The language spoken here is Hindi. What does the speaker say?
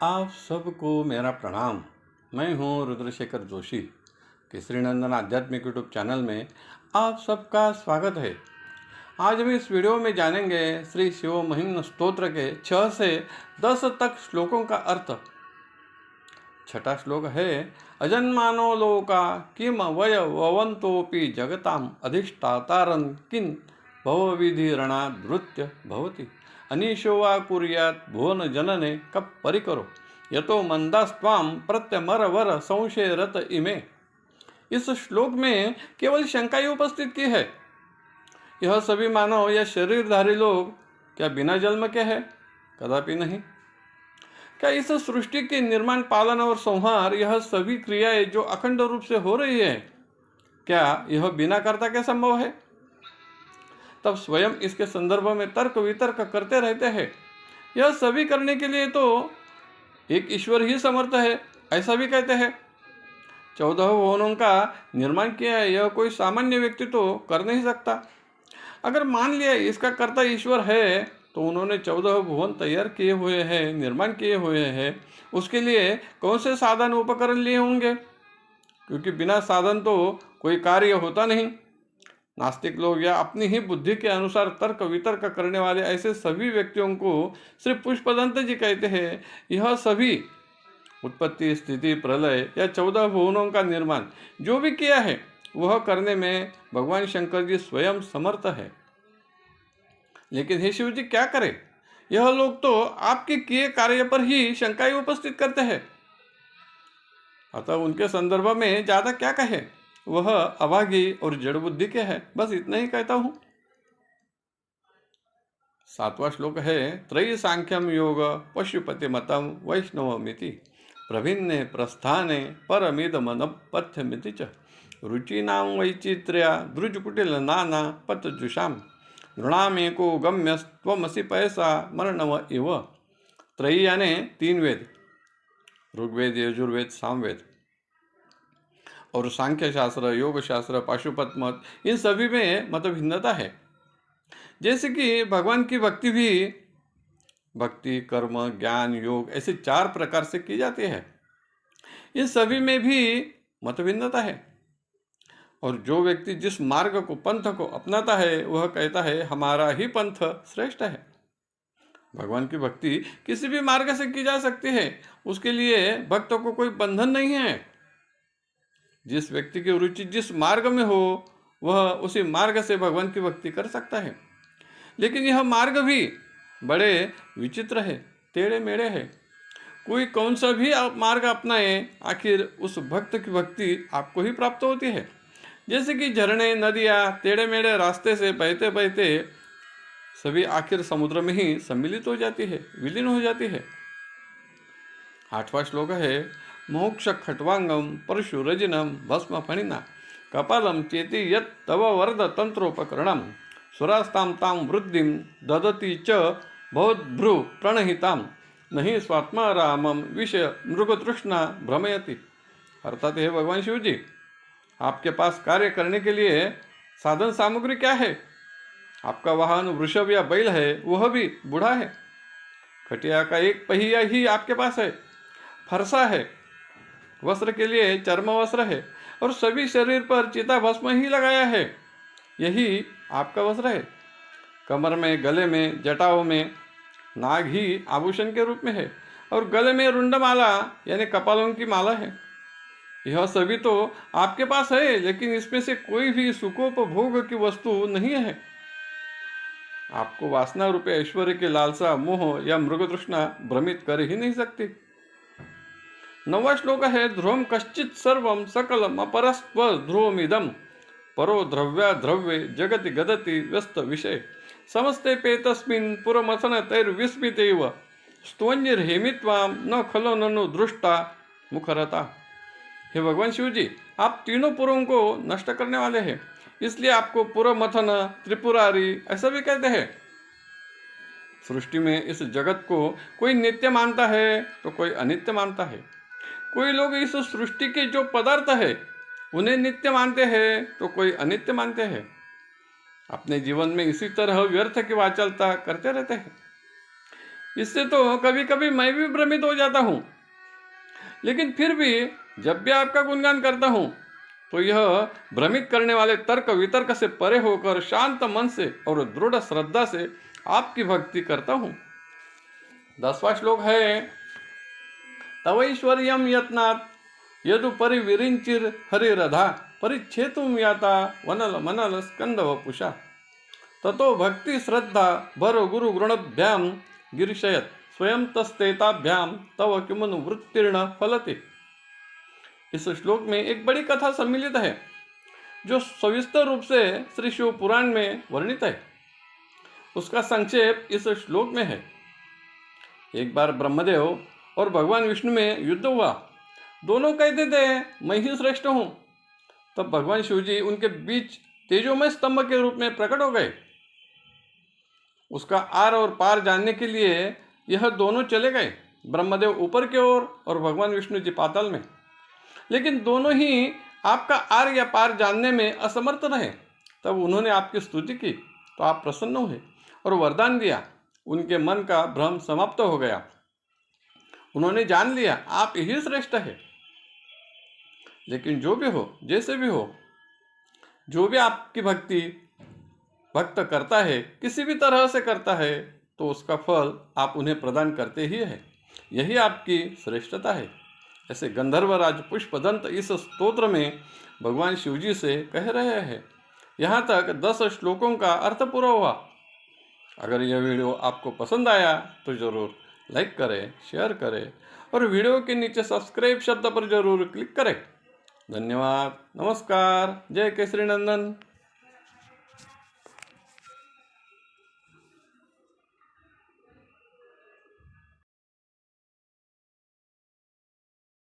आप सबको मेरा प्रणाम। मैं हूं रुद्रशेखर जोशी। केसरी नंदन आध्यात्मिक यूट्यूब चैनल में आप सबका स्वागत है। आज हम इस वीडियो में जानेंगे श्री शिव महिम्न स्तोत्र के 6 से 10 तक श्लोकों का अर्थ। छठा श्लोक है, अजन्मानो लोका किम वय ववन्तोपि जगताम अधिष्ठातारं किं भवविधिरणादृत्य भवति अनीशो वा कुर्यात् भुवन जनने कप परिकरो यतो मंदास्त्वाम प्रत्यमरवर संशयरत इमे। इस श्लोक में केवल शंका ही उपस्थित की है। यह सभी मानव या शरीरधारी लोग क्या बिना जन्म के हैं? कदापि नहीं। क्या इस सृष्टि के निर्माण, पालन और संहार, यह सभी क्रियाएं जो अखंड रूप से हो रही है, क्या यह बिना कर्ता के संभव है? तब स्वयं इसके संदर्भ में तर्क वितर्क करते रहते हैं। यह सभी करने के लिए तो एक ईश्वर ही समर्थ है, ऐसा भी कहते हैं। 14 भुवनों का निर्माण किया है, यह कोई सामान्य व्यक्ति तो कर नहीं सकता। अगर मान लिया इसका कर्ता ईश्वर है, तो उन्होंने 14 भुवन तैयार किए हुए हैं, निर्माण किए हुए हैं, उसके लिए कौन से साधन उपकरण लिए होंगे? क्योंकि बिना साधन तो कोई कार्य होता नहीं। नास्तिक लोग या अपनी ही बुद्धि के अनुसार तर्क वितर्क करने वाले ऐसे सभी व्यक्तियों को श्री पुष्पदंत जी कहते हैं, यह सभी उत्पत्ति, स्थिति, प्रलय या 14 भुवनों का निर्माण जो भी किया है, वह करने में भगवान शंकर जी स्वयं समर्थ है। लेकिन हे शिव जी, क्या करें? यह लोग तो आपके किए कार्य पर ही शंकाएं उपस्थित करते हैं। अतः उनके संदर्भ में ज्यादा क्या कहे, वह अभागी और जड़ बुद्धि के हैं। बस इतना ही कहता हूं। 7वां श्लोक है, त्रयी सांख्यम योग पशुपति मतम वैष्णवमिति प्रभिन्ने प्रस्थाने परमिदमनपथ्यमिति च रुचिनां वैचित्र्या द्रुजकुटिल नाना पतजुषाम नृणामेको गम्यस्त्वमसि पैसा मरणव इव। त्रयी यानी 3 वेद, ऋग्वेद, यजुर्वेद, सामवेद, और सांख्य शास्त्र, योग शास्त्र, पाशुपत मत, इन सभी में मत भिन्नता है। जैसे कि भगवान की भक्ति भी भक्ति, कर्म, ज्ञान, योग ऐसे 4 प्रकार से की जाती है। इन सभी में भी मत भिन्नता है। और जो व्यक्ति जिस मार्ग को, पंथ को अपनाता है, वह कहता है हमारा ही पंथ श्रेष्ठ है। भगवान की भक्ति किसी भी मार्ग से की जा सकती है, उसके लिए भक्तों को कोई बंधन नहीं है। जिस व्यक्ति की रुचि जिस मार्ग में हो, वह उसी मार्ग से भगवान की भक्ति कर सकता है। लेकिन यह मार्ग भी बड़े विचित्र है, टेढ़े मेढ़े है। कोई कौन सा भी मार्ग अपनाए, आखिर उस भक्त की भक्ति आपको ही प्राप्त होती है। जैसे कि झरने, नदियाँ टेढ़े मेढ़े रास्ते से बहते बहते सभी आखिर समुद्र में ही सम्मिलित हो जाती है, विलीन हो जाती है। 8वां श्लोक है, मोक्ष खट्वांगम परशुरजिनम भस्म फणिना कपालम चेति यत् तव वर्द तंत्रोपकरणम सुरास्ताम ताम वृद्धिम ददति च भवद्भ्रु प्रणहिताम नहीं स्वात्मा रामम विषय मृगतृष्णा भ्रमयति। अर्थात हे भगवान शिव जी, आपके पास कार्य करने के लिए साधन सामग्री क्या है? आपका वाहन वृषभ या बैल है, वह भी बूढ़ा है। खटिया का एक पहिया ही आपके पास है, फरसा है। वस्त्र के लिए चर्म वस्त्र है और सभी शरीर पर चिता भस्म ही लगाया है, यही आपका वस्त्र है। कमर में, गले में, जटाओं में नाग ही आभूषण के रूप में है और गले में रुंडमाला यानी कपालों की माला है। यह सभी तो आपके पास है, लेकिन इसमें से कोई भी सुखोपभोग की वस्तु नहीं है। आपको वासना रूपे ऐश्वर्य की लालसा, मोह या मृगतृष्णा भ्रमित कर ही नहीं सकती। 9वां श्लोक है, ध्रुवम कश्चित सर्वम सकलम अपरस्व ध्रुवमिदम परो द्रव्या द्रव्ये जगति गदति व्यस्त विषय समस्ते पेतस्मिन् पुरमथन तैर्विस्मितेव स्तोन्यर्हेमित्वाम न खलो ननु दृष्टा मुखरता। हे भगवान शिव जी, आप तीनों पुरों को नष्ट करने वाले हैं, इसलिए आपको पुरमथन, त्रिपुरारी ऐसा भी कहते हैं। सृष्टि में इस जगत को कोई नित्य मानता है तो कोई अनित्य मानता है। कोई लोग इस सृष्टि के जो पदार्थ है उन्हें नित्य मानते हैं तो कोई अनित्य मानते हैं। अपने जीवन में इसी तरह व्यर्थ की वाचालता करते रहते हैं। इससे तो कभी कभी मैं भी भ्रमित हो जाता हूँ, लेकिन फिर भी जब भी आपका गुणगान करता हूँ तो यह भ्रमित करने वाले तर्क वितर्क से परे होकर शांत मन से और दृढ़ श्रद्धा से आपकी भक्ति करता हूँ। 10वां श्लोक है, तवैश्वर्यं यत्नात् यदु परिविरिंचिर हरिरधा परिच्छेतुं याता वनल मनल स्कंद वपुषा ततो भक्ति श्रद्धा भर गुरु गृणभ्याम गिरिशयत स्वयं तस्तेताभ्याम तव किमनु वृत्तीर्ण फलते। इस श्लोक में एक बड़ी कथा सम्मिलित है जो सविस्तर रूप से श्री शिव पुराण में वर्णित है। उसका संक्षेप इस श्लोक में है। एक बार ब्रह्मदेव और भगवान विष्णु में युद्ध हुआ। दोनों कहते थे मैं ही श्रेष्ठ हूँ। तब भगवान शिव जी उनके बीच तेजोमय स्तंभ के रूप में प्रकट हो गए। उसका आर और पार जानने के लिए यह दोनों चले गए, ब्रह्मदेव ऊपर की ओर और भगवान विष्णु जी पाताल में। लेकिन दोनों ही आपका आर या पार जानने में असमर्थ रहे। तब उन्होंने आपकी स्तुति की तो आप प्रसन्न हुए और वरदान दिया। उनके मन का भ्रम समाप्त हो गया। उन्होंने जान लिया आप ही श्रेष्ठ है। लेकिन जो भी हो, जैसे भी हो, जो भी आपकी भक्ति भक्त करता है, किसी भी तरह से करता है, तो उसका फल आप उन्हें प्रदान करते ही है। यही आपकी श्रेष्ठता है। ऐसे गंधर्वराज पुष्पदंत इस स्तोत्र में भगवान शिवजी से कह रहे हैं। यहाँ तक 10 श्लोकों का अर्थ पूरा हुआ। अगर यह वीडियो आपको पसंद आया तो ज़रूर लाइक करें, शेयर करें और वीडियो के नीचे सब्सक्राइब शब्द पर जरूर क्लिक करें। धन्यवाद। नमस्कार। जय केसरी नंदन।